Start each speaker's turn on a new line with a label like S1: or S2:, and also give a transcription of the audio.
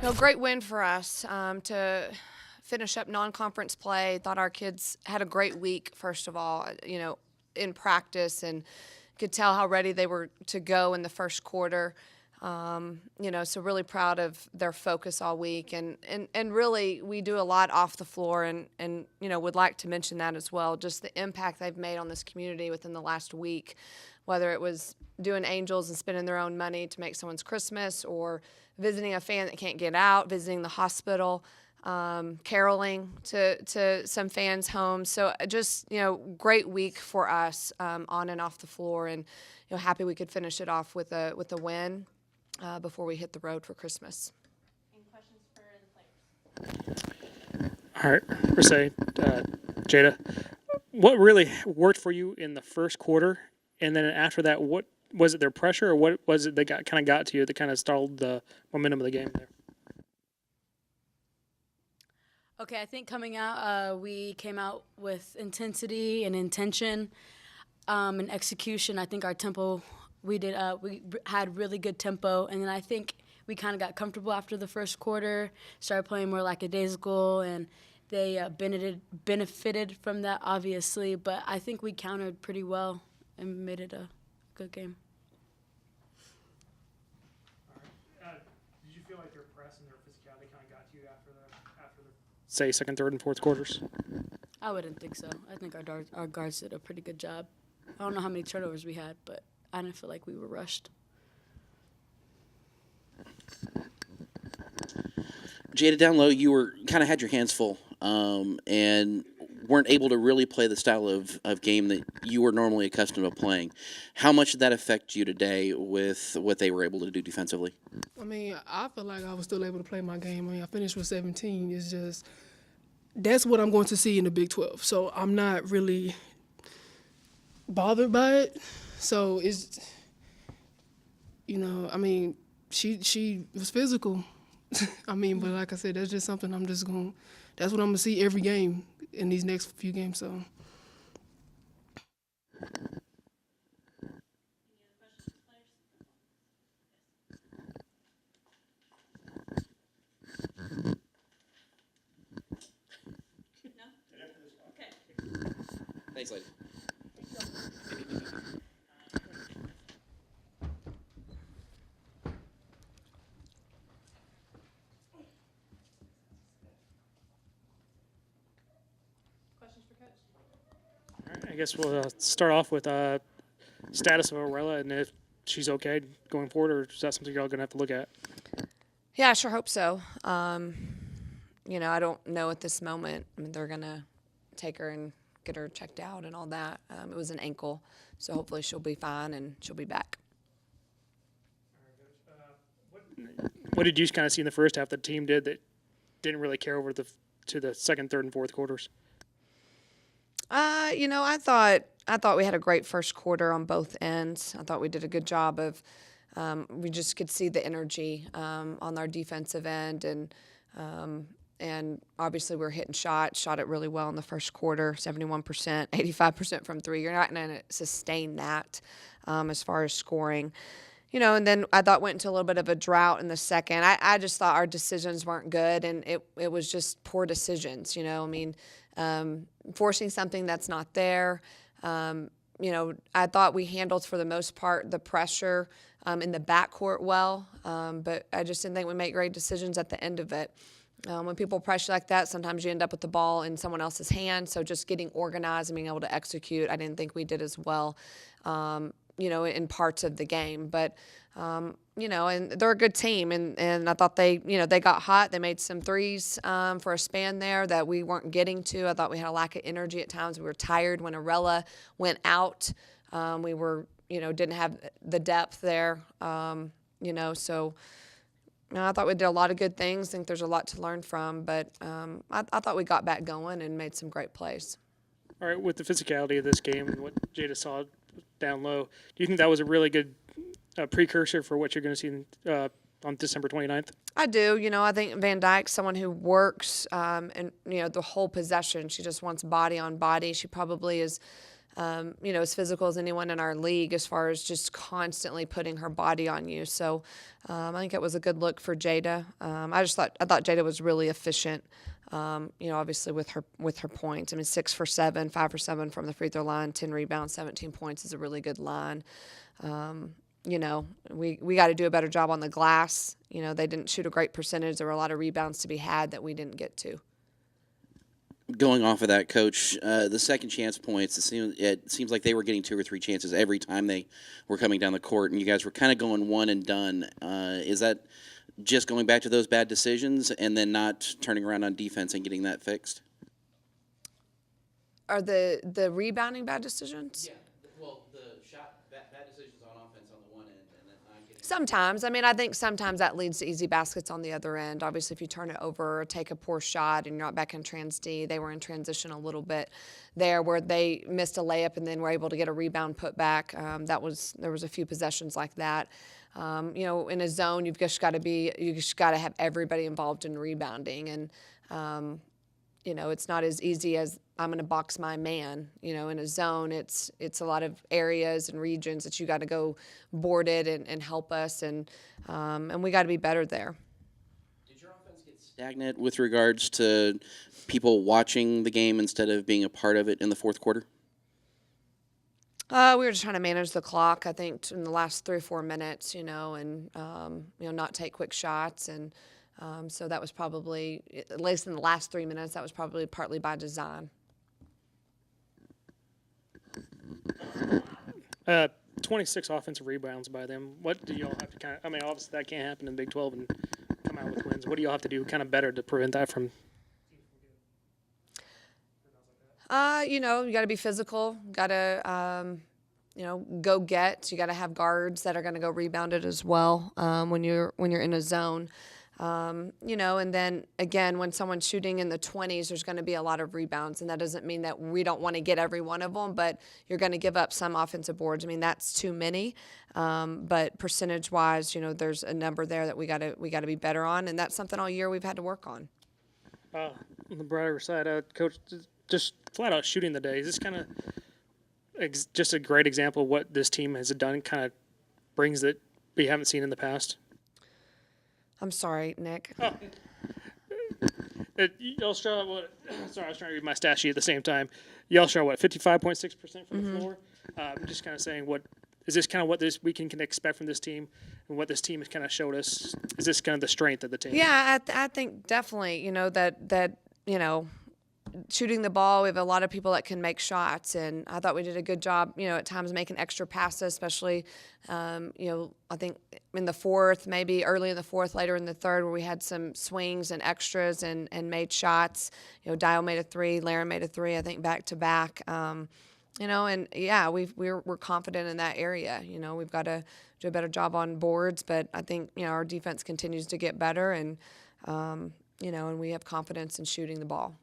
S1: No, great win for us to finish up non-conference play. Thought our kids had a great week, first of all, in practice, and could tell how ready they were to go in the first quarter. So really proud of their focus all week. And really, we do a lot off the floor, and would like to mention that as well, just the impact they've made on this community within the last week, whether it was doing angels and spending their own money to make someone's Christmas, or visiting a fan that can't get out, visiting the hospital, caroling to some fans' homes. So just, great week for us on and off the floor, and happy we could finish it off with a win before we hit the road for Christmas.
S2: Any questions for the players?
S3: All right, Recee, Jada, what really worked for you in the first quarter, and then after that, what was it? Their pressure, or what was it that kind of got to you that kind of stalled the momentum of the game there?
S2: Okay, I think coming out, we came out with intensity and intention and execution. I think our tempo, we had really good tempo, and then I think we kind of got comfortable after the first quarter, started playing more lackadaisical, and they benefited from that, obviously, but I think we countered pretty well and made it a good game.
S3: All right. Did you feel like their press and their physicality kind of got to you after the say second, third, and fourth quarters?
S2: I wouldn't think so. I think our guards did a pretty good job. I don't know how many turnovers we had, but I didn't feel like we were rushed.
S4: Jada, down low, you were kind of had your hands full and weren't able to really play the style of game that you were normally accustomed to playing. How much did that affect you today with what they were able to do defensively?
S5: I mean, I feel like I was still able to play my game. I mean, I finished with 17. It's just that's what I'm going to see in the Big 12. So I'm not really bothered by it. So it's, I mean, she was physical. I mean, but like I said, that's just something that's what I'm going to see every game in these next few games. So.
S4: Thanks, lady.
S2: Questions for Coach?
S3: All right, I guess we'll start off with status of Arella, and if she's okay going forward, or is that something y'all going to have to look at?
S1: Yeah, I sure hope so. I don't know at this moment. I mean, they're going to take her and get her checked out and all that. It was an ankle, so hopefully she'll be fine and she'll be back.
S3: What did you kind of see in the first half the team did that didn't really carry over to the second, third, and fourth quarters?
S1: I thought we had a great first quarter on both ends. I thought we did a good job of. We just could see the energy on our defensive end, and obviously we were hitting shot it really well in the first quarter, 71%, 85% from three. You're not going to sustain that as far as scoring. And then I thought went into a little bit of a drought in the second. I just thought our decisions weren't good, and it was just poor decisions. Forcing something that's not there. I thought we handled for the most part the pressure in the backcourt well, but I just didn't think we made great decisions at the end of it. When people pressure like that, sometimes you end up with the ball in someone else's hand. So just getting organized and being able to execute, I didn't think we did as well, in parts of the game. But, and they're a good team. And I thought they got hot. They made some threes for a span there that we weren't getting to. I thought we had a lack of energy at times. We were tired when Arella went out. We were, didn't have the depth there, so – I thought we did a lot of good things. I think there's a lot to learn from, but I thought we got back going and made some great plays.
S3: All right, with the physicality of this game and what Jada saw down low, do you think that was a really good precursor for what you're going to see on December 29th?
S1: I do. I think Van Dyke's someone who works and, the whole possession. She just wants body on body. She probably is as physical as anyone in our league as far as just constantly putting her body on you. So I think it was a good look for Jada. I thought Jada was really efficient. Obviously with her points. I mean, 6 for 7, 5 for 7 from the free throw line, 10 rebounds, 17 points is a really good line. We got to do a better job on the glass. They didn't shoot a great percentage. There were a lot of rebounds to be had that we didn't get to.
S4: Going off of that, Coach, the second chance points, it seems like they were getting 2 or 3 chances every time they were coming down the court, and you guys were kind of going one and done. Is that just going back to those bad decisions and then not turning around on defense and getting that fixed?
S1: Are the rebounding bad decisions?
S4: Yeah, well, the bad decisions on offense on the one end and then not getting...
S1: Sometimes. I mean, I think sometimes that leads to easy baskets on the other end. Obviously, if you turn it over or take a poor shot and you're not back in trans D, they were in transition a little bit there where they missed a layup and then were able to get a rebound put back. There was a few possessions like that. In a zone, you just got to have everybody involved in rebounding. And, it's not as easy as I'm going to box my man. In a zone, it's a lot of areas and regions that you got to go board it and help us. And we got to be better there.
S4: Did your offense get stagnant with regards to people watching the game instead of being a part of it in the fourth quarter?
S1: We were just trying to manage the clock, I think, in the last 3 or 4 minutes, and not take quick shots. And so that was probably, at least in the last 3 minutes, that was probably partly by design.
S3: 26 offensive rebounds by them. What do y'all have to obviously that can't happen in the Big 12 and come out with wins. What do y'all have to do kind of better to prevent that from?
S1: You got to be physical. Got to, go get. You got to have guards that are going to go rebound it as well when you're in a zone. And then again, when someone's shooting in the 20s, there's going to be a lot of rebounds, and that doesn't mean that we don't want to get every one of them, but you're going to give up some offensive boards. I mean, that's too many. But percentage-wise, there's a number there that we got to be better on, and that's something all year we've had to work on.
S3: On the brighter side, Coach, just flat out shooting the day. Is this kind of just a great example of what this team has done? Kind of brings that we haven't seen in the past.
S1: I'm sorry, Nick.
S3: Oh. Y'all show what? Sorry, I was trying to read my stat sheet at the same time. Y'all show what? 55.6% from the floor. I'm just kind of saying, what is this kind of what this we can expect from this team, and what this team has kind of showed us? Is this kind of the strength of the team?
S1: Yeah, I think definitely. That shooting the ball, we have a lot of people that can make shots, and I thought we did a good job, at times making extra passes, especially, I think in the fourth, maybe early in the fourth, later in the third, where we had some swings and extras and made shots. Dial made a 3, Laren made a 3, I think back to back. And yeah, we're confident in that area. We've got to do a better job on boards, but I think, our defense continues to get better, and, and we have confidence in shooting the ball.